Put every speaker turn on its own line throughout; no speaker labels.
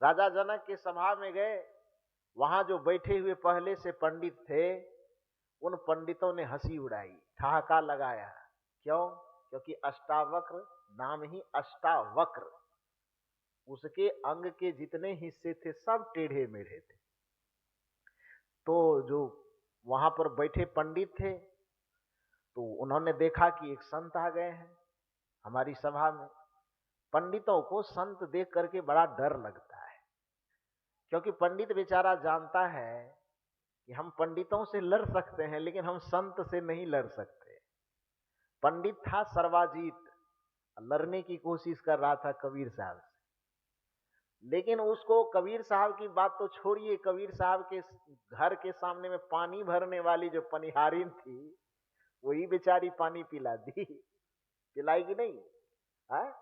राजा जनक के सभा में गए, वहां जो बैठे हुए पहले से पंडित थे, उन पंडितों ने हंसी उड़ाई, ठहाका लगाया। क्यों? क्योंकि अष्टावक्र नाम ही अष्टावक्र, उसके अंग के जितने हिस्से थे सब टेढ़े मेढ़े थे। तो जो वहां पर बैठे पंडित थे, तो उन्होंने देखा कि एक संत आ गए हैं हमारी सभा में। पंडितों को संत देख करके बड़ा डर लगता है, क्योंकि पंडित बेचारा जानता है कि हम पंडितों से लड़ सकते हैं लेकिन हम संत से नहीं लड़ सकते। पंडित था सर्वाजीत, लड़ने की कोशिश कर रहा था कबीर साहब से, लेकिन उसको कबीर साहब की बात तो छोड़िए, कबीर साहब के घर के सामने में पानी भरने वाली जो पनिहारिन थी, वही बेचारी पानी पिला दी। पिलाई कि नहीं? है?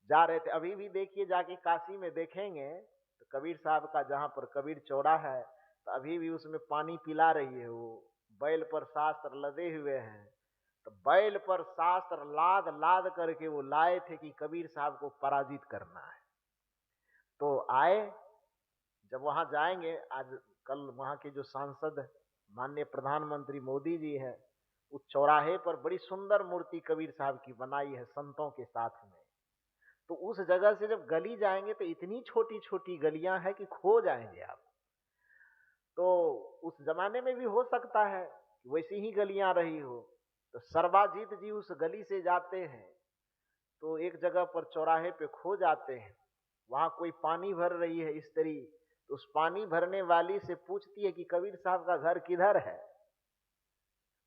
जा रहे थे, अभी भी देखिए, जाके काशी में देखेंगे तो कबीर साहब का जहां पर कबीर चौरा है, तो अभी भी उसमें पानी पिला रही है वो। बैल पर शास्त्र लदे हुए हैं, तो बैल पर शास्त्र लाद लाद करके वो लाए थे कि कबीर साहब को पराजित करना है। तो आए, जब वहां जाएंगे, आज कल वहां के जो सांसद माननीय प्रधानमंत्री मोदी जी है, उस चौराहे पर बड़ी सुंदर मूर्ति कबीर साहब की बनाई है संतों के साथ में। तो उस जगह से जब गली जाएंगे तो इतनी छोटी छोटी गलियां हैं कि खो जाएंगे आप। तो उस जमाने में भी हो सकता है कि वैसी ही गलियां रही हो। तो सर्वाजीत जी उस गली से जाते हैं, तो एक जगह पर चौराहे पे खो जाते हैं। वहां कोई पानी भर रही है स्त्री, तो उस पानी भरने वाली से पूछती है कि कबीर साहब का घर किधर है।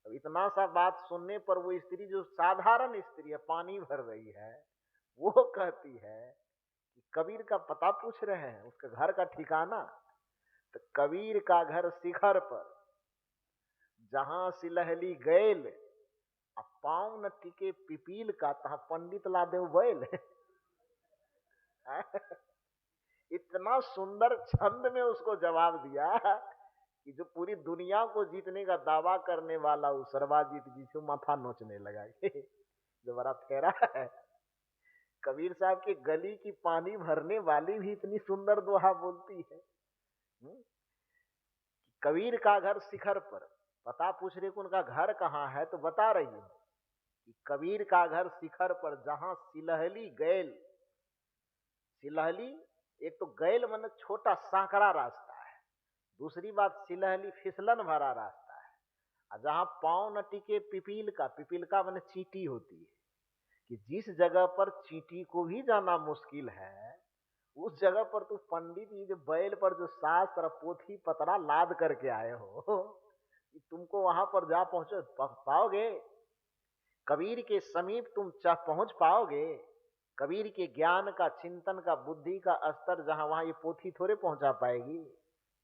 अब इतना सा बात सुनने पर वो स्त्री, जो साधारण स्त्री है, पानी भर रही है, वो कहती है कि कबीर का पता पूछ रहे हैं, उसका घर का ठिकाना। तो कबीर का घर शिखर पर, जहां सिलहली गैल, अब पाँव न टिके पिपील का, तहा पंडित ला दे बैल। इतना सुंदर छंद में उसको जवाब दिया कि जो पूरी दुनिया को जीतने का दावा करने वाला वो सर्वाजीत जी से माथा नोचने लगा। जो बड़ा फेरा है, कबीर साहब के गली की पानी भरने वाली भी इतनी सुंदर दोहा बोलती है। कबीर का घर शिखर पर, पता पूछ रहे कि उनका घर कहाँ है, तो बता रही है कि कबीर का घर शिखर पर, जहां सिलहली गैल। सिलहली, एक तो गैल मन छोटा सांकड़ा रास्ता है, दूसरी बात सिलहली फिसलन भरा रास्ता है। और जहां पांव न टिके पिपील का, पिपील का मन चींटी होती है, कि जिस जगह पर चींटी को भी जाना मुश्किल है, उस जगह पर तू पंडित जी जो बैल पर जो शास्त्र पोथी पतरा लाद करके आए हो, कि तुमको वहां पर जा पहुंचो पाओगे? कबीर के समीप तुम पहुंच पाओगे? कबीर के ज्ञान का, चिंतन का, बुद्धि का स्तर जहां, वहां ये पोथी थोड़े पहुंचा पाएगी।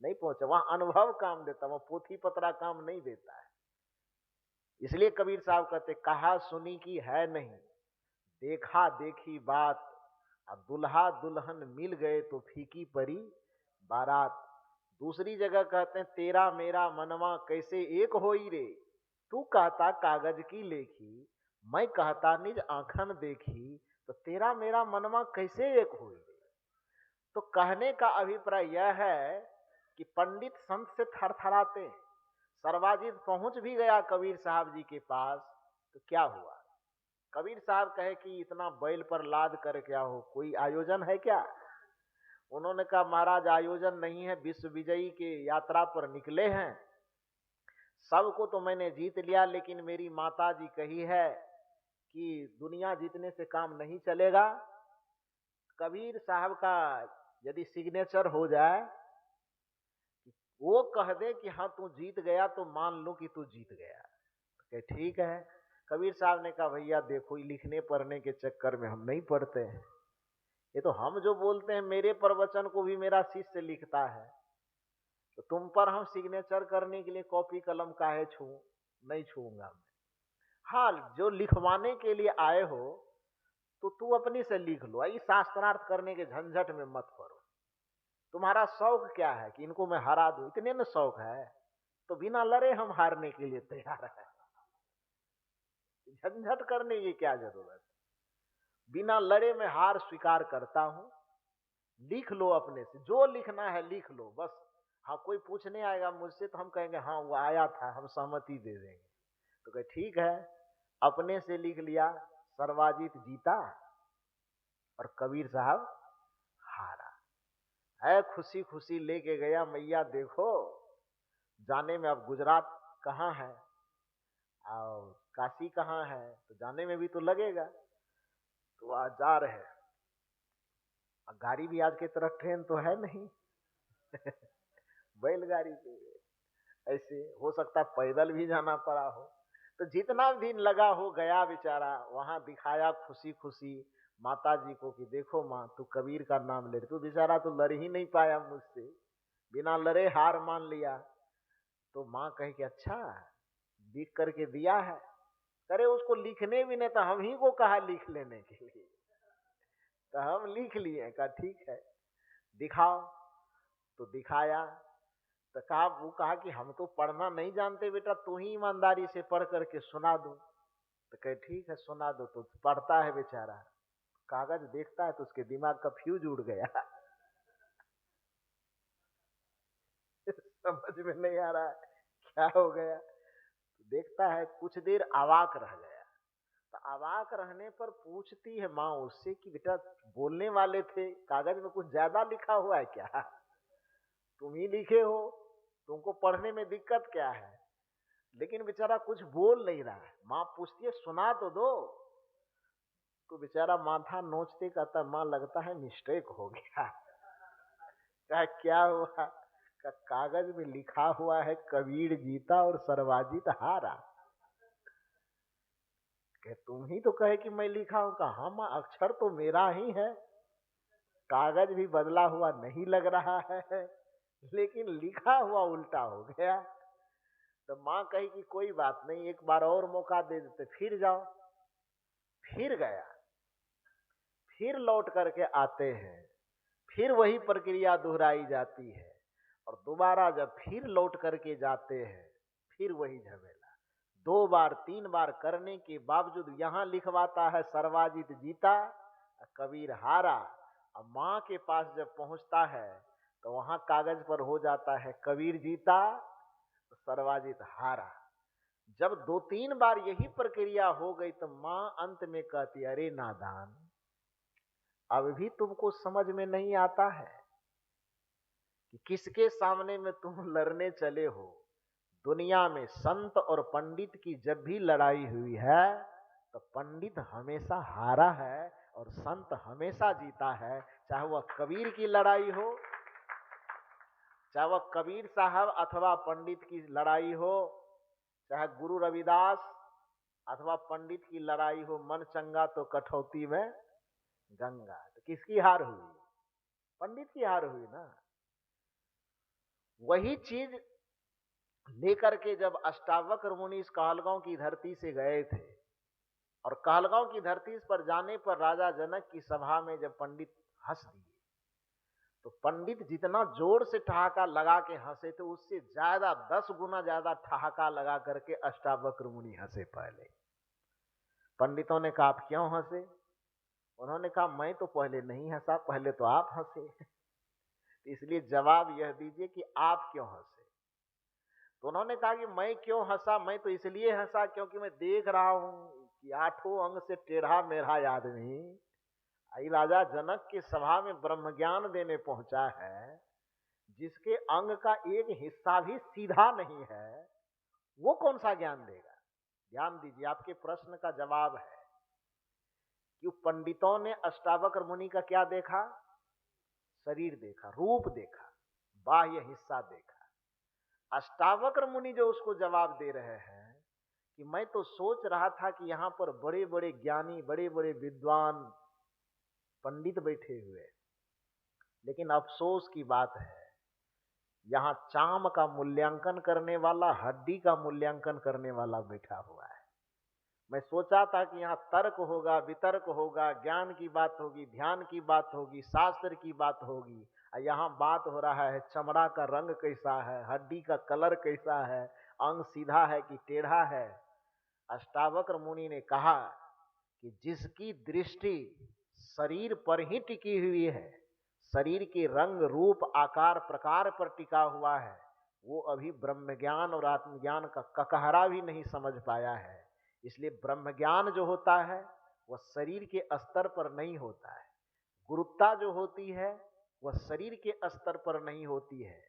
नहीं पहुंचा, वहां अनुभव काम देता, वहां पोथी पतरा काम नहीं देता है। इसलिए कबीर साहब कहते, कहा सुनी की है नहीं, देखा देखी बात, और दुल्हा दुल्हन मिल गए तो फीकी परी बारात। दूसरी जगह कहते हैं, तेरा मेरा मनवा कैसे एक होई रे, तू कहता कागज की लेखी, मैं कहता निज आंखन देखी, तो तेरा मेरा मनवा कैसे एक होई रे। तो कहने का अभिप्राय यह है कि पंडित संत से थरथराते हैं। सर्वाजीत पहुंच भी गया कबीर साहब जी के पास, तो क्या हुआ? कबीर साहब कहे कि इतना बैल पर लाद कर क्या हो, कोई आयोजन है क्या? उन्होंने कहा, महाराज आयोजन नहीं है, विश्व विजयी के यात्रा पर निकले हैं, सबको तो मैंने जीत लिया, लेकिन मेरी माता जी कही है कि दुनिया जीतने से काम नहीं चलेगा। कबीर साहब का यदि सिग्नेचर हो जाए, वो कह दे कि हाँ तू जीत गया, तो मान लो कि तू जीत गया। तो ठीक है। कबीर साहब ने कहा, भैया देखो, लिखने पढ़ने के चक्कर में हम नहीं पढ़ते हैं, ये तो हम जो बोलते हैं, मेरे प्रवचन को भी मेरा शिष्य लिखता है, तो तुम पर हम सिग्नेचर करने के लिए कॉपी कलम काहे छू? नहीं छूंगा मैं। हाँ, जो लिखवाने के लिए आए हो तो तू अपनी से लिख लो, इस शास्त्रार्थ करने के झंझट में मत पड़ो। तुम्हारा शौक क्या है कि इनको मैं हरा दूं, इतने न शौक है तो बिना लड़े हम हारने के लिए तैयार है। झंझट करने की क्या जरूरत? बिना लड़े मैं हार स्वीकार करता हूं। लिख लो अपने से, जो लिखना है लिख लो बस। हाँ, कोई पूछने आएगा मुझसे तो हम कहेंगे हाँ वो आया था, हम सहमति दे देंगे। तो कहे ठीक है, अपने से लिख लिया, सर्वाजीत जीता और कबीर साहब हारा। है खुशी खुशी लेके गया, मैया देखो जाने में अब गुजरात कहाँ है और काशी कहाँ है, तो जाने में भी तो लगेगा। तो आज जा रहे हैं, गाड़ी भी आज की तरह ट्रेन तो है नहीं बैलगाड़ी पे, ऐसे हो सकता है पैदल भी जाना पड़ा हो। तो जितना दिन लगा हो गया बेचारा, वहां दिखाया खुशी खुशी माता जी को कि देखो माँ तू कबीर का नाम ले, तू बेचारा तो लड़ ही नहीं पाया मुझसे, बिना लड़े हार मान लिया। तो माँ कहे कि अच्छा लिख करके दिया है, अरे उसको लिखने भी नहीं तो हम ही को कहा लिख लेने के लिए, तो हम लिख लिए। कहा ठीक है दिखाओ, तो दिखाया। तो कहा, वो कहा कि हम तो पढ़ना नहीं जानते बेटा, तू ही ईमानदारी से पढ़ करके सुना दो। तो कहे ठीक है सुना दो। तो पढ़ता है बेचारा, कागज देखता है तो उसके दिमाग का फ्यूज उड़ गया समझ में नहीं आ रहा है क्या हो गया। तो देखता है कुछ देर अवाक रह गया। तो अवाक रहने पर पूछती है माँ उससे कि बेटा बोलने वाले थे, कागज में कुछ ज्यादा लिखा हुआ है क्या, तुम ही लिखे हो, तुमको पढ़ने में दिक्कत क्या है। लेकिन बेचारा कुछ बोल नहीं रहा है। माँ पूछती है सुना तो दो। तो बेचारा माथा नोचते कहता माँ लगता है मिस्टेक हो गया। कहा क्या हुआ, का कागज में लिखा हुआ है कबीर जीता और सर्वाजीत हारा। कहे तुम ही तो कहे कि मैं लिखा हूं। कहा माँ अक्षर तो मेरा ही है, कागज भी बदला हुआ नहीं लग रहा है, लेकिन लिखा हुआ उल्टा हो गया। तो माँ कही कि कोई बात नहीं, एक बार और मौका दे देते, फिर जाओ। फिर गया, फिर लौट करके आते हैं, फिर वही प्रक्रिया दोहराई जाती है। और दोबारा जब फिर लौट करके जाते हैं, फिर वही झमेला। 2 बार 3 बार करने के बावजूद यहां लिखवाता है सर्वाजीत जीता कबीर हारा। अब माँ के पास जब पहुंचता है तो वहां कागज पर हो जाता है कबीर जीता सर्वाजीत हारा। जब 2-3 बार यही प्रक्रिया हो गई तो माँ अंत में कहती अरे नादान, अब भी तुमको समझ में नहीं आता है कि किसके सामने में तुम लड़ने चले हो। दुनिया में संत और पंडित की जब भी लड़ाई हुई है तो पंडित हमेशा हारा है और संत हमेशा जीता है। चाहे वह कबीर की लड़ाई हो, चाहे वह कबीर साहब अथवा पंडित की लड़ाई हो, चाहे गुरु रविदास अथवा पंडित की लड़ाई हो, मन चंगा तो कठौती में गंगा। तो किसकी हार हुई, पंडित की हार हुई ना। वही चीज लेकर के जब अष्टावक्र मुनि इस कहलगांव की धरती से गए थे और कहलगांव की धरती पर जाने पर राजा जनक की सभा में जब पंडित हंस दिए तो पंडित जितना जोर से ठहाका लगा के हंसे थे उससे ज्यादा 10 गुना ज्यादा ठहाका लगा करके अष्टावक्र मुनि हंसे। पहले पंडितों ने कहा आप क्यों हंसे, उन्होंने कहा मैं तो पहले नहीं हंसा, पहले तो आप हंसे इसलिए जवाब यह दीजिए कि आप क्यों हंसे। तो उन्होंने कहा कि मैं क्यों हंसा, मैं तो इसलिए हंसा क्योंकि मैं देख रहा हूं कि 8 अंग से टेढ़ा मेढ़ा आदमी आई राजा जनक की सभा में ब्रह्म ज्ञान देने पहुंचा है, जिसके अंग का एक हिस्सा भी सीधा नहीं है, वो कौन सा ज्ञान देगा। ध्यान दीजिए, आपके प्रश्न का जवाब है कि पंडितों ने अष्टावक्र मुनि का क्या देखा, शरीर देखा, रूप देखा, बाह्य हिस्सा देखा। अष्टावक्र मुनि जो उसको जवाब दे रहे हैं कि मैं तो सोच रहा था कि यहां पर बड़े बड़े ज्ञानी, बड़े बड़े विद्वान पंडित बैठे हुए, लेकिन अफसोस की बात है यहां चाम का मूल्यांकन करने वाला, हड्डी का मूल्यांकन करने वाला बैठा हुआ है। मैं सोचा था कि यहाँ तर्क होगा, वितर्क होगा, ज्ञान की बात होगी, ध्यान की बात होगी, शास्त्र की बात होगी, यहाँ बात हो रहा है चमड़ा का रंग कैसा है, हड्डी का कलर कैसा है, अंग सीधा है कि टेढ़ा है। अष्टावक्र मुनि ने कहा कि जिसकी दृष्टि शरीर पर ही टिकी हुई है, शरीर के रंग रूप आकार प्रकार पर टिका हुआ है, वो अभी ब्रह्म ज्ञान और आत्मज्ञान का ककहरा भी नहीं समझ पाया है। इसलिए ब्रह्म ज्ञान जो होता है वह शरीर के स्तर पर नहीं होता है, गुरुत्ता जो होती है वह शरीर के स्तर पर नहीं होती है,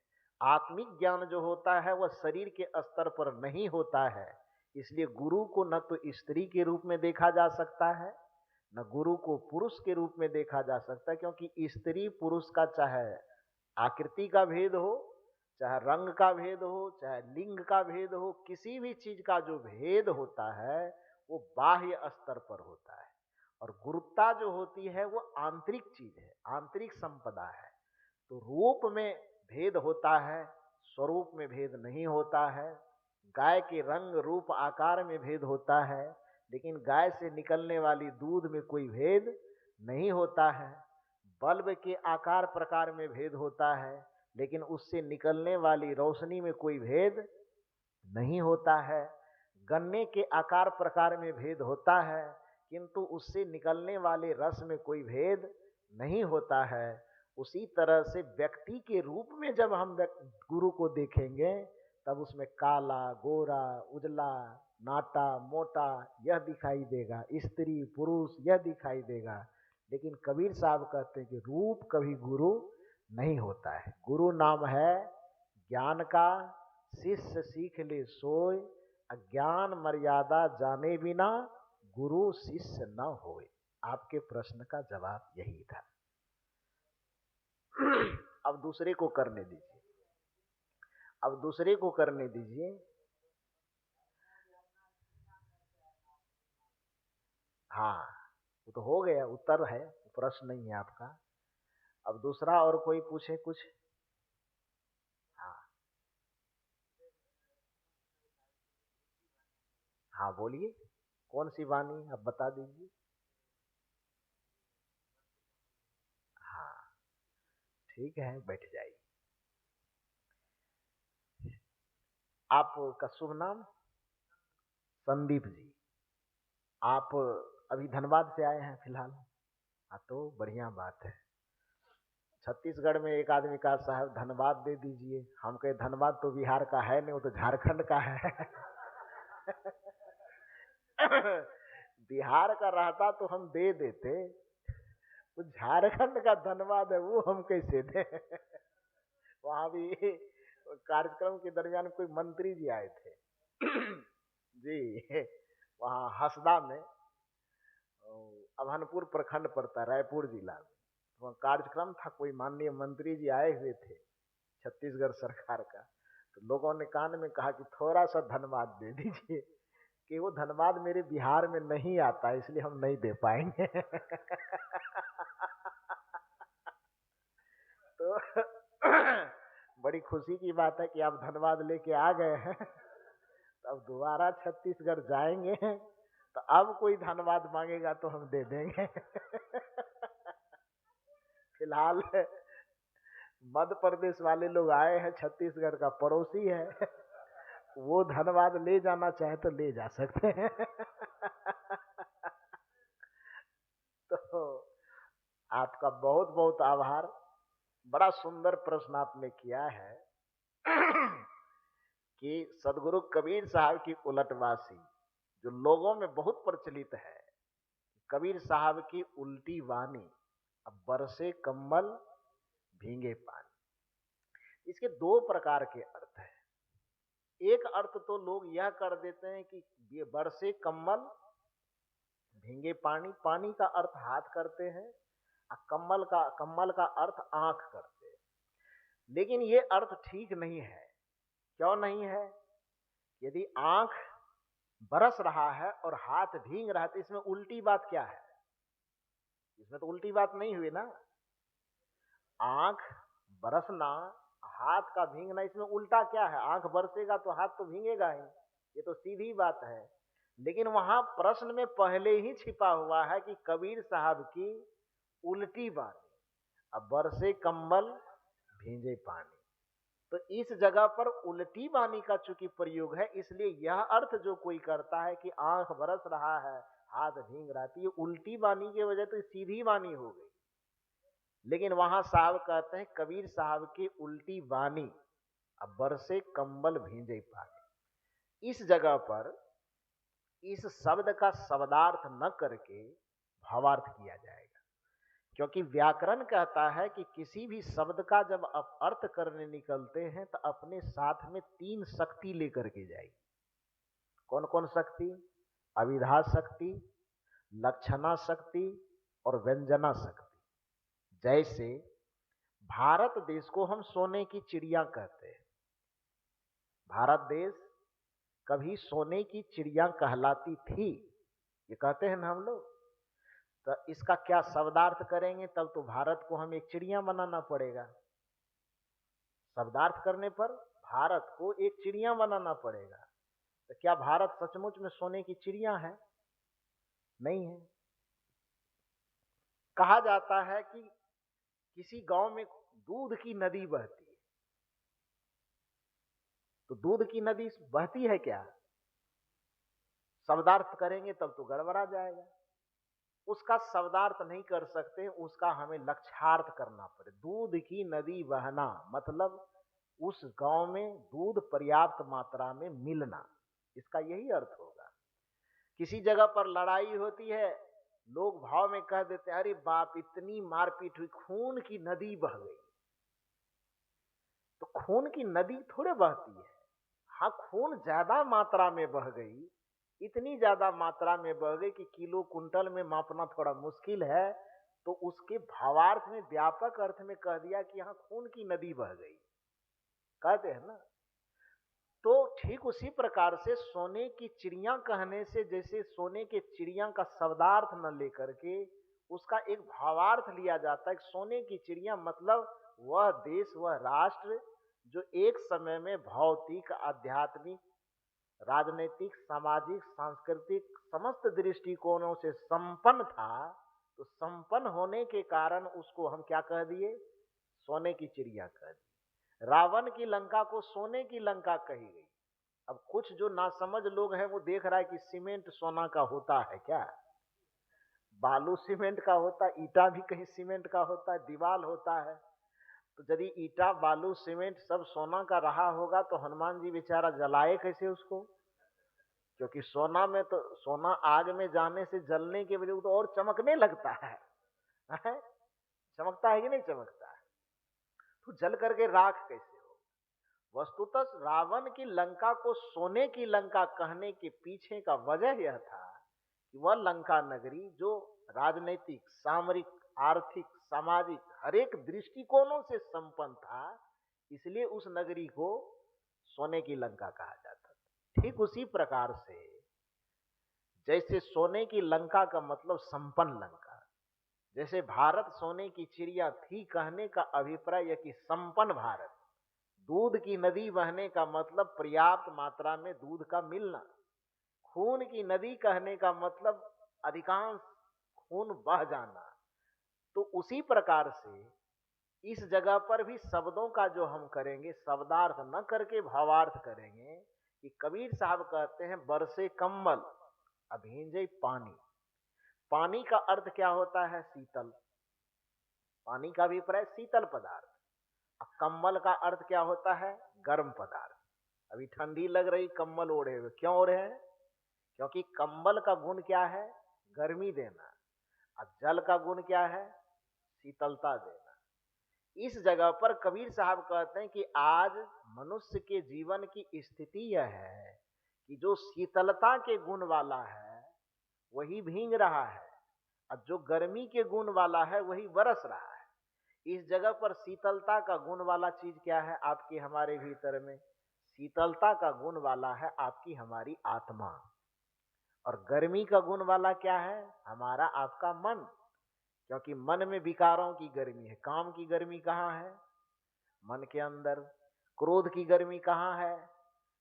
आत्मिक ज्ञान जो होता है वह शरीर के स्तर पर नहीं होता है। इसलिए गुरु को न तो स्त्री के रूप में देखा जा सकता है, न गुरु को पुरुष के रूप में देखा जा सकता है, क्योंकि स्त्री पुरुष का चाहे आकृति का भेद हो, चाहे रंग का भेद हो, चाहे लिंग का भेद हो, किसी भी चीज का जो भेद होता है वो बाह्य स्तर पर होता है। और गुरुत्ता जो होती है वो आंतरिक चीज है, आंतरिक संपदा है। तो रूप में भेद होता है, स्वरूप में भेद नहीं होता है। गाय के रंग रूप आकार में भेद होता है, लेकिन गाय से निकलने वाली दूध में कोई भेद नहीं होता है। बल्ब के आकार प्रकार में भेद होता है, लेकिन उससे निकलने वाली रोशनी में कोई भेद नहीं होता है। गन्ने के आकार प्रकार में भेद होता है, किंतु उससे निकलने वाले रस में कोई भेद नहीं होता है। उसी तरह से व्यक्ति के रूप में जब हम गुरु को देखेंगे तब उसमें काला गोरा उजला नाटा मोटा यह दिखाई देगा, स्त्री पुरुष यह दिखाई देगा। लेकिन कबीर साहब कहते हैं कि रूप कभी गुरु नहीं होता है। गुरु नाम है ज्ञान का, शिष्य सीख ले सोए, अज्ञान मर्यादा जाने बिना गुरु शिष्य न होए। आपके प्रश्न का जवाब यही था। अब दूसरे को करने दीजिए, अब दूसरे को करने दीजिए। हाँ, वो तो हो गया, उत्तर है, प्रश्न नहीं है आपका। अब दूसरा और कोई पूछे कुछ? हाँ हाँ बोलिए, कौन सी वाणी अब बता दीजिए। हाँ ठीक है, बैठ जाइए। आपका शुभ नाम? संदीप जी। आप अभी धनबाद से आए हैं फिलहाल? हाँ तो बढ़िया बात है। छत्तीसगढ़ में एक आदमी का साहब धनबाद दे दीजिए। हम कहे धनबाद तो बिहार का है नहीं, वो तो झारखंड का है। बिहार का रहता तो हम दे देते, वो झारखंड का धनबाद है, वो हम कैसे दें? वहां भी कार्यक्रम के दरमियान कोई मंत्री जी आए थे जी, वहाँ हसदा में, अभनपुर प्रखंड पड़ता है रायपुर जिला में, वहाँ कार्यक्रम था, कोई माननीय मंत्री जी आए हुए थे छत्तीसगढ़ सरकार का। तो लोगों ने कान में कहा कि थोड़ा सा धनबाद दे दीजिए, कि वो धनबाद मेरे बिहार में नहीं आता, इसलिए हम नहीं दे पाएंगे। तो बड़ी खुशी की बात है कि आप धनबाद लेके आ गए हैं। तो अब दोबारा छत्तीसगढ़ जाएंगे तो अब कोई धनबाद मांगेगा तो हम दे देंगे। फिलहाल मध्य प्रदेश वाले लोग आए हैं, छत्तीसगढ़ का पड़ोसी है, वो धनबाद ले जाना चाहे तो ले जा सकते हैं। तो आपका बहुत बहुत आभार। बड़ा सुंदर प्रश्न आपने किया है कि सदगुरु कबीर साहब की उलटवासी जो लोगों में बहुत प्रचलित है, कबीर साहब की उल्टी वाणी, अब बरसे कम्बल भींगे पानी। इसके दो प्रकार के अर्थ हैं। एक अर्थ तो लोग यह कर देते हैं कि ये बरसे कम्बल भींगे पानी, पानी का अर्थ हाथ करते हैं, कम्बल का अर्थ आंख करते हैं। लेकिन ये अर्थ ठीक नहीं है। क्यों नहीं है? यदि आंख बरस रहा है और हाथ भींग रहा है तो इसमें उल्टी बात क्या है? इसमें तो उल्टी बात नहीं हुई ना। आंख बरसना, हाथ का भींगना, इसमें उल्टा क्या है? आंख बरसेगा तो हाथ तो भींगेगा ही, ये तो सीधी बात है। लेकिन वहां प्रश्न में पहले ही छिपा हुआ है कि कबीर साहब की उल्टी बात, अब बरसे कंबल भींजे पानी। तो इस जगह पर उल्टी वाणी का चूंकि प्रयोग है, इसलिए यह अर्थ जो कोई करता है कि आंख बरस रहा है हाथ भींग रहा है, तो ये उल्टी वाणी की वजह तो सीधी वाणी हो गई। लेकिन वहां साहब कहते हैं कबीर साहब की उल्टी वाणी, अब बरसे कंबल भींजे पानी। इस जगह पर इस शब्द का शब्दार्थ न करके भावार्थ किया जाएगा, क्योंकि व्याकरण कहता है कि किसी भी शब्द का जब आप अर्थ करने निकलते हैं तो अपने साथ में 3 शक्ति लेकर के जाइए। कौन कौन शक्ति? अविधा शक्ति, लक्षणा शक्ति और व्यंजना शक्ति। जैसे भारत देश को हम सोने की चिड़िया कहते हैं। भारत देश कभी सोने की चिड़िया कहलाती थी, ये कहते हैं ना हम लोग। तो इसका क्या शब्दार्थ करेंगे, तब तो भारत को हम एक चिड़िया बनाना पड़ेगा। शब्दार्थ करने पर भारत को एक चिड़िया बनाना पड़ेगा। तो क्या भारत सचमुच में सोने की चिड़िया है? नहीं है। कहा जाता है कि किसी गांव में दूध की नदी बहती है, तो दूध की नदी बहती है क्या? शब्दार्थ करेंगे तब तो गड़बड़ा जाएगा। उसका शब्दार्थ नहीं कर सकते, उसका हमें लक्ष्यार्थ करना पड़े। दूध की नदी बहना मतलब उस गांव में दूध पर्याप्त मात्रा में मिलना, इसका यही अर्थ होगा। किसी जगह पर लड़ाई होती है, लोग भाव में कह देते हैं अरे बाप इतनी मारपीट हुई, खून की नदी बह गई। तो खून की नदी थोड़े बहती है। हाँ, खून ज्यादा मात्रा में बह गई, इतनी ज्यादा मात्रा में बह गई कि किलो कुंटल में मापना थोड़ा मुश्किल है, तो उसके भावार्थ में व्यापक अर्थ में कह दिया कि यहाँ खून की नदी बह गई, कहते हैं ना। तो ठीक उसी प्रकार से सोने की चिड़िया कहने से, जैसे सोने के चिड़िया का शब्दार्थ न लेकर के उसका एक भावार्थ लिया जाता है। सोने की चिड़िया मतलब वह देश, वह राष्ट्र जो एक समय में भौतिक, आध्यात्मिक, राजनीतिक, सामाजिक, सांस्कृतिक समस्त दृष्टिकोणों से संपन्न था। तो संपन्न होने के कारण उसको हम क्या कह दिए? सोने की चिड़िया कह दी। रावण की लंका को सोने की लंका कही गई। अब कुछ जो नासमझ लोग हैं वो देख रहा है कि सीमेंट सोना का होता है क्या? बालू सीमेंट का होता है, ईटा भी कहीं सीमेंट का होता है, दीवाल होता है। तो यदि ईटा, बालू, सीमेंट सब सोना का रहा होगा तो हनुमान जी बेचारा जलाए कैसे उसको? क्योंकि सोना में तो, सोना आग में जाने से जलने के वजह तो और चमकने लगता है, चमकता है कि नहीं चमकता है? तो जल करके राख कैसे हो? वस्तुतः रावण की लंका को सोने की लंका कहने के पीछे का वजह यह था कि वह लंका नगरी जो राजनीतिक, सामरिक, आर्थिक, सामाजिक हर एक दृष्टिकोणों से संपन्न था, इसलिए उस नगरी को सोने की लंका कहा जाता था। ठीक उसी प्रकार से जैसे सोने की लंका का मतलब संपन्न लंका, जैसे भारत सोने की चिड़िया थी कहने का अभिप्राय यह कि संपन्न भारत। दूध की नदी बहने का मतलब पर्याप्त मात्रा में दूध का मिलना। खून की नदी कहने का मतलब अधिकांश खून बह जाना। तो उसी प्रकार से इस जगह पर भी शब्दों का जो हम करेंगे, शब्दार्थ न करके भावार्थ करेंगे। कि कबीर साहब कहते हैं बरसे कंबल अभींजे पानी। पानी का अर्थ क्या होता है? शीतल। पानी का अभिप्राय शीतल पदार्थ। कंबल का अर्थ क्या होता है? गर्म पदार्थ। अभी ठंडी लग रही, कंबल ओढ़े हुए। क्यों ओढ़े हैं? क्योंकि कंबल का गुण क्या है? गर्मी देना। और जल का गुण क्या है? शीतलता देना। इस जगह पर कबीर साहब कहते हैं कि आज मनुष्य के जीवन की स्थिति यह है कि जो शीतलता के गुण वाला है वही भीग रहा है, और जो गर्मी के गुण वाला है वही बरस रहा है। इस जगह पर शीतलता का गुण वाला चीज क्या है? आपके हमारे भीतर में शीतलता का गुण वाला है आपकी हमारी आत्मा। और गर्मी का गुण वाला क्या है? हमारा आपका मन। क्योंकि मन में विकारों की गर्मी है। काम की गर्मी कहाँ है? मन के अंदर। क्रोध की गर्मी कहाँ है?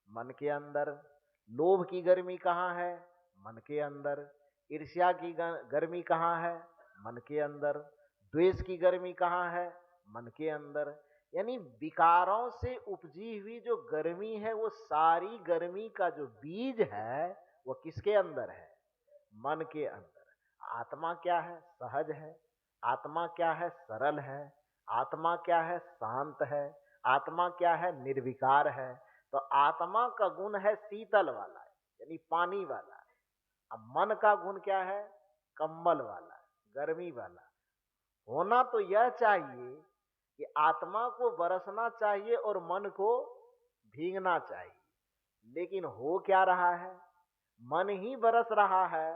मन के अंदर। लोभ की गर्मी कहाँ है? मन के अंदर। ईर्ष्या की गर्मी कहाँ है? मन के अंदर। द्वेष की गर्मी कहाँ है? मन के अंदर। यानी विकारों से उपजी हुई जो गर्मी है, वो सारी गर्मी का जो बीज है वो किसके अंदर है? मन के अंदर। आत्मा क्या है? सहज है। आत्मा क्या है? सरल है। आत्मा क्या है? शांत है। आत्मा क्या है? निर्विकार है। तो आत्मा का गुण है शीतल वाला, यानी पानी वाला। अब मन का गुण क्या है? कंबल वाला, गर्मी वाला। होना तो यह चाहिए कि आत्मा को बरसना चाहिए और मन को भीगना चाहिए, लेकिन हो क्या रहा है? मन ही बरस रहा है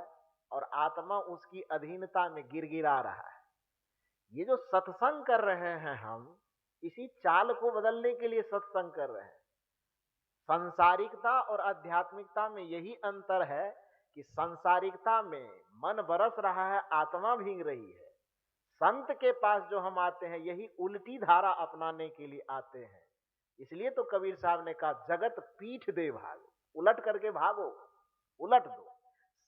और आत्मा उसकी अधीनता में गिरगिरा रहा है। ये जो सत्संग कर रहे हैं हम, इसी चाल को बदलने के लिए सत्संग कर रहे हैं। सांसारिकता और आध्यात्मिकता में यही अंतर है कि सांसारिकता में मन बरस रहा है, आत्मा भीग रही है। संत के पास जो हम आते हैं, यही उल्टी धारा अपनाने के लिए आते हैं। इसलिए तो कबीर साहब ने कहा, जगत पीठ दे भागो, उलट करके भागो, उलट दो।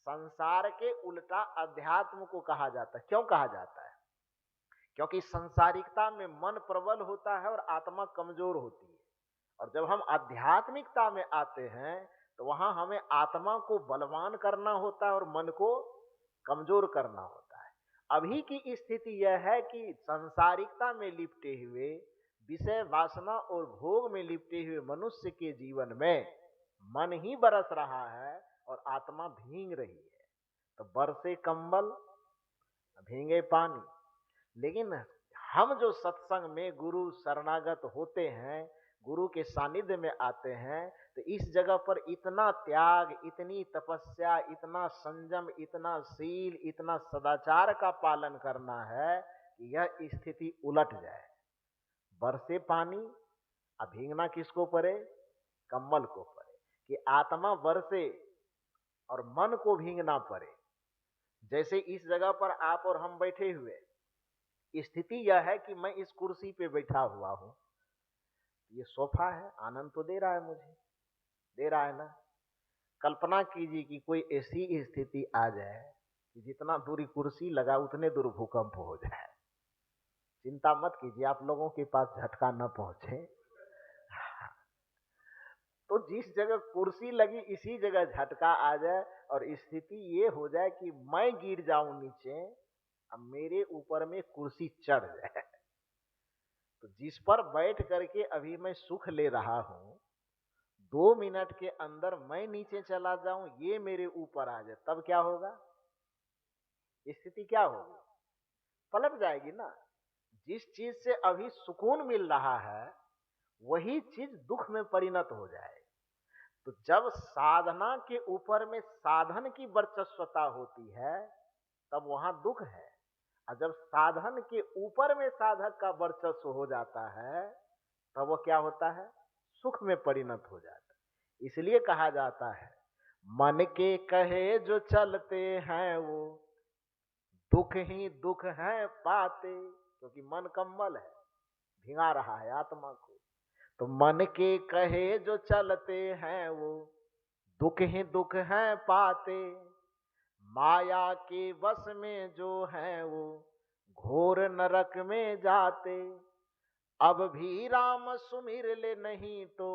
संसार के उल्टा अध्यात्म को कहा जाता है। क्यों कहा जाता है? क्योंकि संसारिकता में मन प्रबल होता है और आत्मा कमजोर होती है। और जब हम आध्यात्मिकता में आते हैं तो वहां हमें आत्मा को बलवान करना होता है और मन को कमजोर करना होता है। अभी की स्थिति यह है कि संसारिकता में लिपटे हुए, विषय वासना और भोग में लिपटे हुए मनुष्य के जीवन में मन ही बरस रहा है और आत्मा भीग रही है। तो बरसे कंबल, भीगे पानी। लेकिन हम जो सत्संग में गुरु शरणागत होते हैं, गुरु के सानिध्य में आते हैं, तो इस जगह पर इतना त्याग, इतनी तपस्या, इतना संयम, इतना शील, इतना सदाचार का पालन करना है कि यह स्थिति उलट जाए। बरसे पानी, अब भीगना किसको पड़े? कंबल को पड़े। कि आत्मा बरसे और मन को भीगना पड़े। जैसे इस जगह पर आप और हम बैठे हुए, स्थिति यह है कि मैं इस कुर्सी पे बैठा हुआ हूं, ये सोफा है, आनंद तो दे रहा है मुझे, दे रहा है ना। कल्पना कीजिए कि कोई ऐसी स्थिति आ जाए कि जितना दूरी कुर्सी लगा उतने दूर भूकंप हो जाए। चिंता मत कीजिए, आप लोगों के पास झटका न पहुंचे। तो जिस जगह कुर्सी लगी इसी जगह झटका आ जाए और स्थिति ये हो जाए कि मैं गिर जाऊं नीचे, अब मेरे ऊपर में कुर्सी चढ़ जाए। तो जिस पर बैठ करके अभी मैं सुख ले रहा हूं, 2 मिनट के अंदर मैं नीचे चला जाऊं, ये मेरे ऊपर आ जाए, तब क्या होगा? स्थिति क्या होगी? पलट जाएगी ना। जिस चीज से अभी सुकून मिल रहा है वही चीज दुख में परिणत हो जाए। तो जब साधना के ऊपर में साधन की वर्चस्वता होती है तब वहां दुख है, और जब साधन के ऊपर में साधक का वर्चस्व हो जाता है तब वो क्या होता है? सुख में परिणत हो जाता है। इसलिए कहा जाता है, मन के कहे जो चलते हैं वो दुख ही दुख है पाते। क्योंकि मन कंबल है, भिंगा रहा है आत्मा को। तो मन के कहे जो चलते हैं वो दुख ही दुख है पाते। माया के वश में जो है वो घोर नरक में जाते। अब भी राम सुमिर ले नहीं तो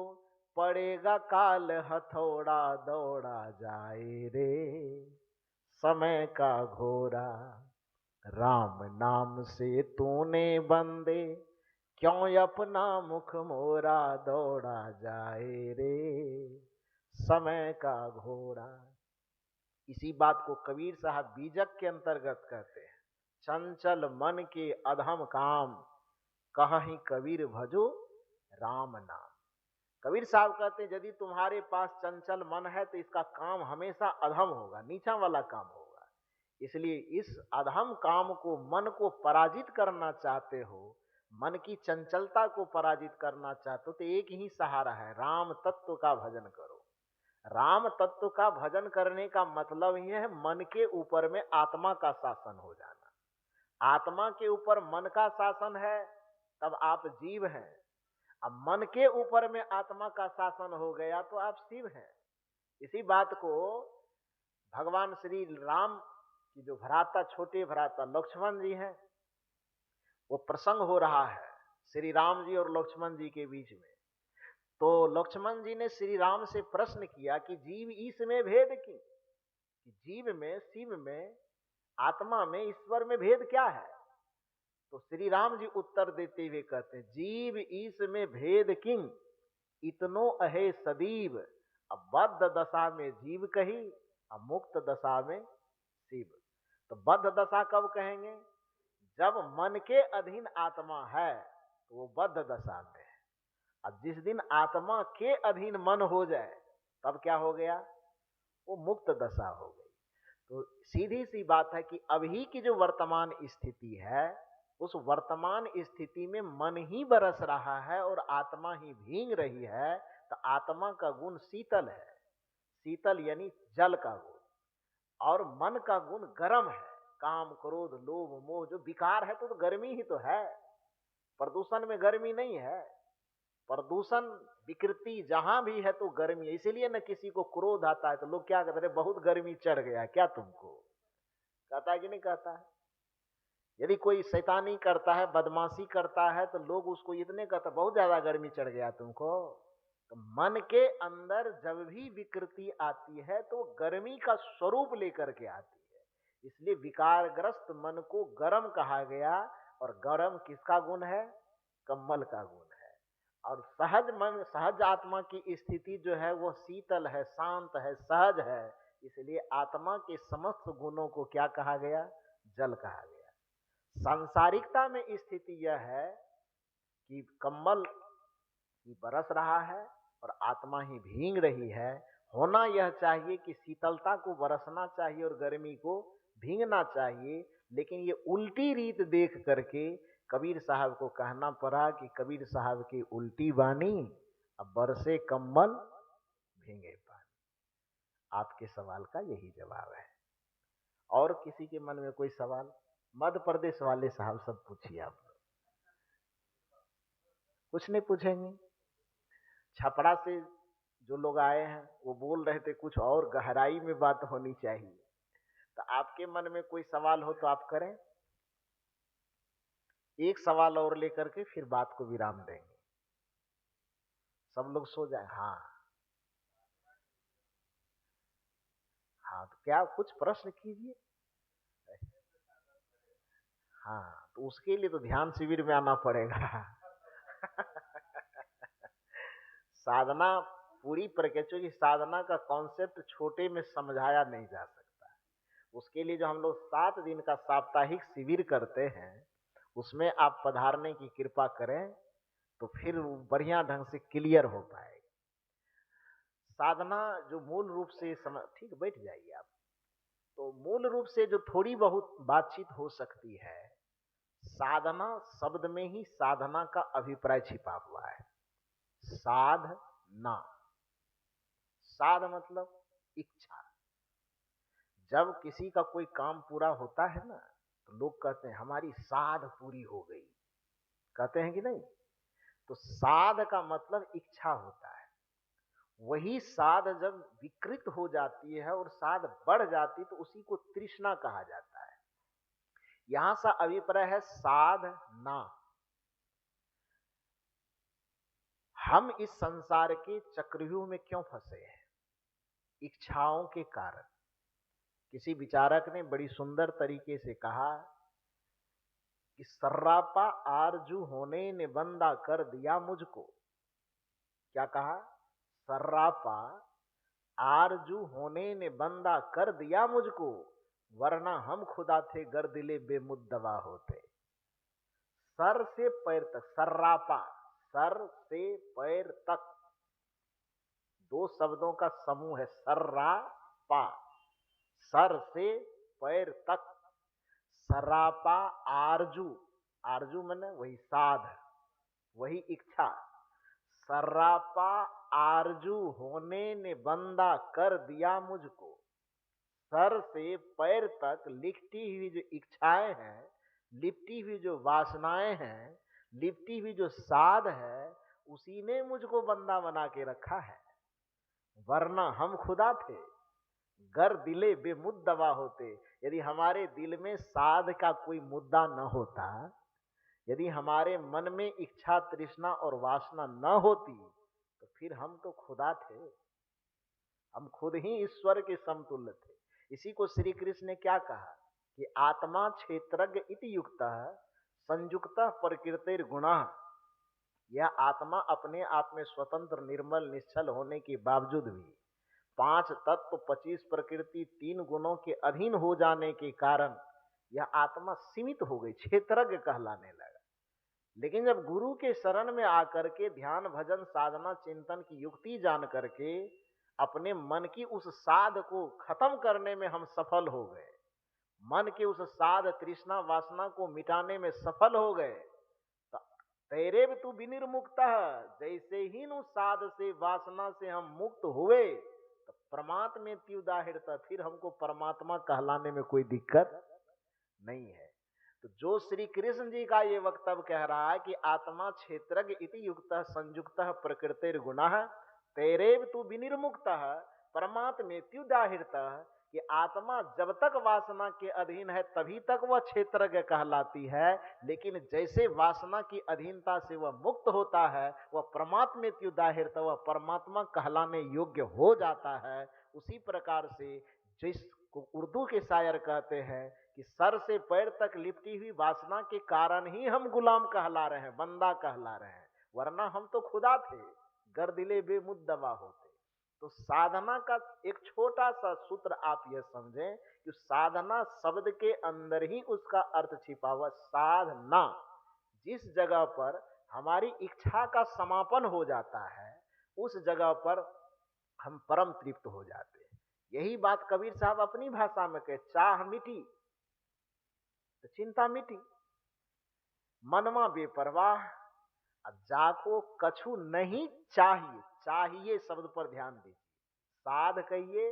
पड़ेगा काल हथौड़ा दौड़ा जाए रे। समय का घोड़ा राम नाम से तूने बंदे क्यों अपना मुख मोरा दौड़ा जाए रे। समय का घोड़ा। इसी बात को कबीर साहब बीजक के अंतर्गत कहते हैं। चंचल मन के अधम काम कहीं कबीर भजो राम नाम। कबीर साहब कहते हैं, यदि तुम्हारे पास चंचल मन है तो इसका काम हमेशा अधम होगा, नीचा वाला काम होगा। इसलिए इस अधम काम को, मन को पराजित करना चाहते हो, मन की चंचलता को पराजित करना चाहते हो, तो एक ही सहारा है, राम तत्व का भजन करो। राम तत्व का भजन करने का मतलब ही है मन के ऊपर में आत्मा का शासन हो जाना। आत्मा के ऊपर मन का शासन है तब आप जीव हैं। अब मन के ऊपर में आत्मा का शासन हो गया तो आप शिव हैं। इसी बात को भगवान श्री राम की जो भ्राता, छोटे भ्राता लक्ष्मण जी हैं, वो प्रसंग हो रहा है श्री राम जी और लक्ष्मण जी के बीच में। तो लक्ष्मण जी ने श्री राम से प्रश्न किया कि जीव इसमें भेद की, कि जीव में, शिव में, आत्मा में, ईश्वर में भेद क्या है? तो श्री राम जी उत्तर देते हुए कहते हैं, जीव ईस में भेद किंग इतनो अहे सदीव, अब बद्ध दशा में जीव कही, अब मुक्त दशा में शिव। तो बद्ध दशा कब कहेंगे? जब मन के अधीन आत्मा है तो वो बद्ध दशा में है। अब जिस दिन आत्मा के अधीन मन हो जाए तब क्या हो गया? वो मुक्त दशा हो गई। तो सीधी सी बात है कि अभी की जो वर्तमान स्थिति है, उस वर्तमान स्थिति में मन ही बरस रहा है और आत्मा ही भींग रही है। तो आत्मा का गुण शीतल है, शीतल यानी जल का गुण, और मन का गुण गर्म है, काम क्रोध लोभ मोह जो विकार है तो गर्मी ही तो है। प्रदूषण में गर्मी नहीं है, प्रदूषण विकृति जहां भी है तो गर्मी है। इसीलिए न किसी को क्रोध आता है तो लोग क्या कहते हैं, बहुत गर्मी चढ़ गया क्या तुमको, कहता है कि नहीं कहता है? यदि कोई शैतानी करता है, बदमाशी करता है तो लोग उसको इतने कहते हैं, बहुत ज्यादा गर्मी चढ़ गया तुमको। तो मन के अंदर जब भी विकृति आती है तो गर्मी का स्वरूप लेकर के आती है। इसलिए विकारग्रस्त मन को गर्म कहा गया, और गर्म किसका गुण है? कम्बल का गुण है। और सहज मन, सहज आत्मा की स्थिति जो है वो शीतल है, शांत है, सहज है। इसलिए आत्मा के समस्त गुणों को क्या कहा गया? जल कहा गया। सांसारिकता में स्थिति यह है कि कम्बल ही बरस रहा है और आत्मा ही भींग रही है। होना यह चाहिए कि शीतलता को बरसना चाहिए और गर्मी को भींगना चाहिए, लेकिन ये उल्टी रीत देख करके कबीर साहब को कहना पड़ा कि कबीर साहब की उल्टी वाणी, अब बरसे कम्बल भींगे पानी। आपके सवाल का यही जवाब है। और किसी के मन में कोई सवाल? मध्य प्रदेश वाले साहब सब पूछिए। आप कुछ नहीं पूछेंगे? छपरा से जो लोग आए हैं वो बोल रहे थे कुछ और गहराई में बात होनी चाहिए। तो आपके मन में कोई सवाल हो तो आप करें। एक सवाल और लेकर के फिर बात को विराम देंगे। सब लोग सो जाए। हाँ हाँ, तो क्या कुछ प्रश्न कीजिए। हाँ, तो उसके लिए तो ध्यान शिविर में आना पड़ेगा। साधना पूरी प्रकृति की साधना का कॉन्सेप्ट छोटे में समझाया नहीं जा सकता। उसके लिए जो हम लोग 7 दिन का साप्ताहिक शिविर करते हैं, उसमें आप पधारने की कृपा करें तो फिर बढ़िया ढंग से क्लियर हो पाएगा। साधना जो मूल रूप से ठीक, बैठ जाइए आप। तो मूल रूप से जो थोड़ी बहुत बातचीत हो सकती है, साधना शब्द में ही साधना का अभिप्राय छिपा हुआ है। साधना, साध मतलब इच्छा। जब किसी का कोई काम पूरा होता है ना, तो लोग कहते हैं हमारी साध पूरी हो गई, कहते हैं कि नहीं? तो साध का मतलब इच्छा होता है। वही साध जब विकृत हो जाती है और साध बढ़ जाती तो उसी को तृष्णा कहा जाता है। यहां सा अभिप्राय है साधना। हम इस संसार के चक्रव्यूह में क्यों फंसे हैं? इच्छाओं के कारण। किसी विचारक ने बड़ी सुंदर तरीके से कहा कि सर्रापा आरजू होने ने बंदा कर दिया मुझको। क्या कहा? सर्रापा आरजू होने ने बंदा कर दिया मुझको, वरना हम खुदा थे गर दिले बेमुद्दवा होते। सर से पैर तक, सर्रापा, सर से पैर तक, 2 शब्दों का समूह है सर्रापा। सर से पैर तक, सर्रापा आरजू, आरजू माने वही साध, वही इच्छा। सर्रापा आरजू होने ने बंदा कर दिया मुझको। सर से पैर तक लिपटी हुई जो इच्छाएं हैं, लिपटी हुई जो वासनाएं हैं, लिपटी हुई जो साध है, उसी ने मुझको बंदा बना के रखा है। वरना हम खुदा थे गर दिले बेमुद्दवा होते। यदि हमारे दिल में साध का कोई मुद्दा न होता, यदि हमारे मन में इच्छा तृष्णा और वासना न होती, तो फिर हम तो खुदा थे, हम खुद ही ईश्वर के समतुल्य थे। इसी को श्री कृष्ण ने क्या कहा कि आत्मा क्षेत्रज्ञ इति युक्तः संयुक्तः प्रकृतिर गुणः, यह आत्मा अपने आप में स्वतंत्र निर्मल निश्चल होने के बावजूद भी 5 तत्व 25 प्रकृति 3 गुणों के अधीन हो जाने के कारण यह आत्मा सीमित हो गई, क्षेत्रज्ञ कहलाने लगा। लेकिन जब गुरु के शरण में आकर के ध्यान भजन साधना चिंतन की युक्ति जान करके अपने मन की उस साध को खत्म करने में हम सफल हो गए, मन के उस साध तृष्णा वासना को मिटाने में सफल हो गए, तो तेरे भी तू विनिर्मुक्त, जैसे ही उस साध से वासना से हम मुक्त हुए तो परमात्मा त्युदाहृत, फिर हमको परमात्मा कहलाने में कोई दिक्कत नहीं है। तो जो श्री कृष्ण जी का ये वक्तव्य कह रहा है कि आत्मा क्षेत्रज्ञ इति युक्त संयुक्त प्रकृतिर गुणः तेरेव तू विनिर्मुक्त परमात्मेत्युदाहृत, कि आत्मा जब तक वासना के अधीन है तभी तक वह क्षेत्रज्ञ कहलाती है, लेकिन जैसे वासना की अधीनता से वह मुक्त होता है वह परमात्मेत्युदाहृत, वह परमात्मा कहलाने योग्य हो जाता है। उसी प्रकार से जिसको उर्दू के शायर कहते हैं कि सर से पैर तक लिपटी हुई वासना के कारण ही हम गुलाम कहला रहे हैं, बंदा कहला रहे हैं, वरना हम तो खुदा थे, गर्दिले बेमुद्दवा होते। तो साधना का एक छोटा सा सूत्र आप यह समझें कि साधना शब्द के अंदर ही उसका अर्थ छिपा हुआ। साधना, जिस जगह पर हमारी इच्छा का समापन हो जाता है उस जगह पर हम परम तृप्त हो जाते हैं। यही बात कबीर साहब अपनी भाषा में कहे, चाह मिटी तो चिंता मिटी, मनमा बेपरवाह, जाको कछु नहीं चाहिए। चाहिए शब्द पर ध्यान दीजिए, साध कहिए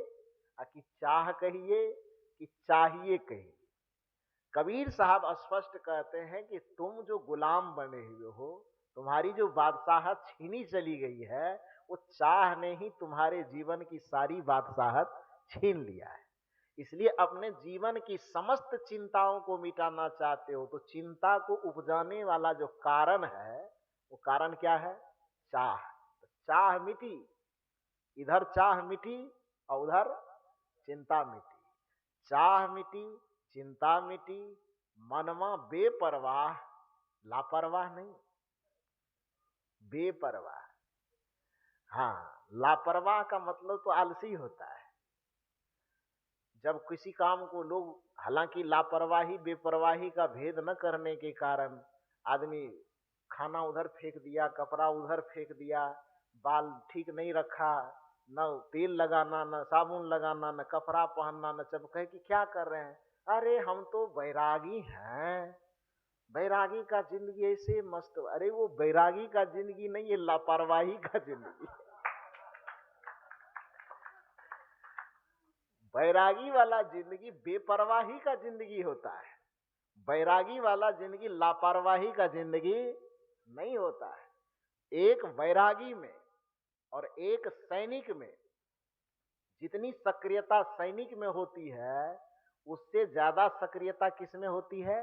कि चाह कहिए कि चाहिए कहिए। कबीर साहब स्पष्ट कहते हैं कि तुम जो गुलाम बने हुए हो, तुम्हारी जो बादशाहत छीनी चली गई है, वो चाह ने ही तुम्हारे जीवन की सारी बादशाहत छीन लिया है। इसलिए अपने जीवन की समस्त चिंताओं को मिटाना चाहते हो तो चिंता को उपजाने वाला जो कारण है वो कारण क्या है? चाह। तो चाह मिटी, इधर चाह मिटी और उधर चिंता मिटी। चाह मिटी, चिंता मिटी, मनमा बेपरवाह, लापरवाह नहीं, बेपरवाह। हाँ, लापरवाह का मतलब तो आलसी होता है। जब किसी काम को लोग, हालांकि लापरवाही बेपरवाही का भेद न करने के कारण आदमी खाना उधर फेंक दिया, कपड़ा उधर फेंक दिया, बाल ठीक नहीं रखा, न तेल लगाना, न साबुन लगाना, न कपड़ा पहनना, न जब कहे कि क्या कर रहे हैं, अरे हम तो बैरागी हैं, बैरागी का जिंदगी ऐसे मस्त। अरे वो बैरागी का जिंदगी नहीं, ये लापरवाही का जिंदगी। बैरागी वाला जिंदगी बेपरवाही का जिंदगी होता है, बैरागी वाला जिंदगी लापरवाही का जिंदगी नहीं होता है। एक बैरागी में और एक सैनिक में जितनी सक्रियता सैनिक में होती है उससे ज्यादा सक्रियता किस में होती है?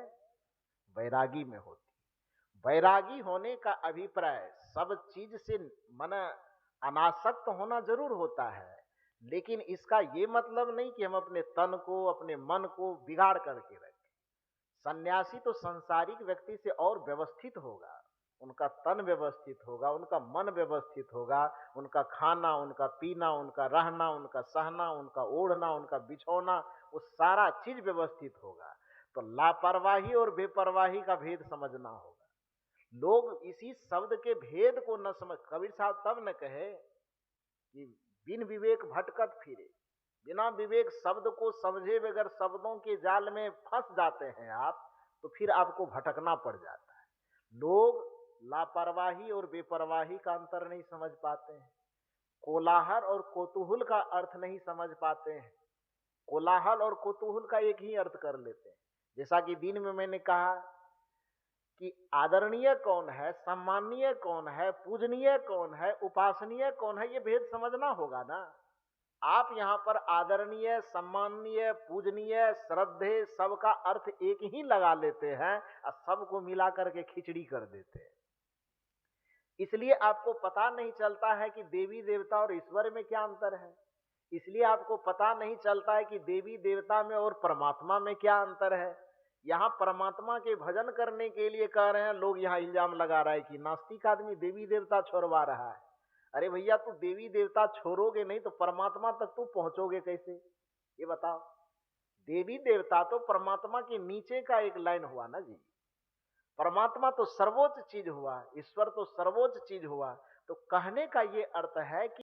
बैरागी में होती है। बैरागी होने का अभिप्राय सब चीज से मन अनासक्त होना जरूर होता है, लेकिन इसका ये मतलब नहीं कि हम अपने तन को, अपने मन को बिगाड़ करके रखें। सन्यासी तो सांसारिक व्यक्ति से और व्यवस्थित होगा, उनका तन व्यवस्थित होगा, उनका मन व्यवस्थित होगा, उनका खाना, उनका पीना, उनका रहना, उनका सहना, उनका ओढ़ना, उनका बिछौना, वो सारा चीज व्यवस्थित होगा। तो लापरवाही और बेपरवाही का भेद समझना होगा। लोग इसी शब्द के भेद को न समझ, कबीर साहब तब न कहे कि बिन विवेक भटकत फिरे, बिना विवेक शब्द को समझे बगैर शब्दों के जाल में फंस जाते हैं आप, तो फिर आपको भटकना पड़ जाता है। लोग लापरवाही और बेपरवाही का अंतर नहीं समझ पाते हैं, कोलाहल और कौतूहल का अर्थ नहीं समझ पाते हैं, कोलाहल और कौतूहल का एक ही अर्थ कर लेते हैं। जैसा कि दिन में मैंने कहा कि आदरणीय कौन है, सम्माननीय कौन है, पूजनीय कौन है, उपासनीय कौन है, ये भेद समझना होगा ना। आप यहाँ पर आदरणीय, सम्माननीय, पूजनीय, श्रद्धेय सबका अर्थ एक ही लगा लेते हैं और सबको मिला करके खिचड़ी कर देते हैं। इसलिए आपको पता नहीं चलता है कि देवी देवता और ईश्वर में क्या अंतर है, इसलिए आपको पता नहीं चलता है कि देवी देवता में और परमात्मा में क्या अंतर है, यहां परमात्मा के भजन करने के लिए कह रहे हैं, लोग यहां इल्जाम लगा रहा है कि नास्तिक आदमी देवी देवता छोड़वा रहा है। अरे भैया, तू देवी देवता छोड़ोगे नहीं तो परमात्मा तक तू पहुंचोगे कैसे, ये बताओ। देवी देवता तो परमात्मा के नीचे का एक लाइन हुआ ना जी। परमात्मा तो सर्वोच्च चीज हुआ, ईश्वर तो सर्वोच्च चीज हुआ। तो कहने का ये अर्थ है कि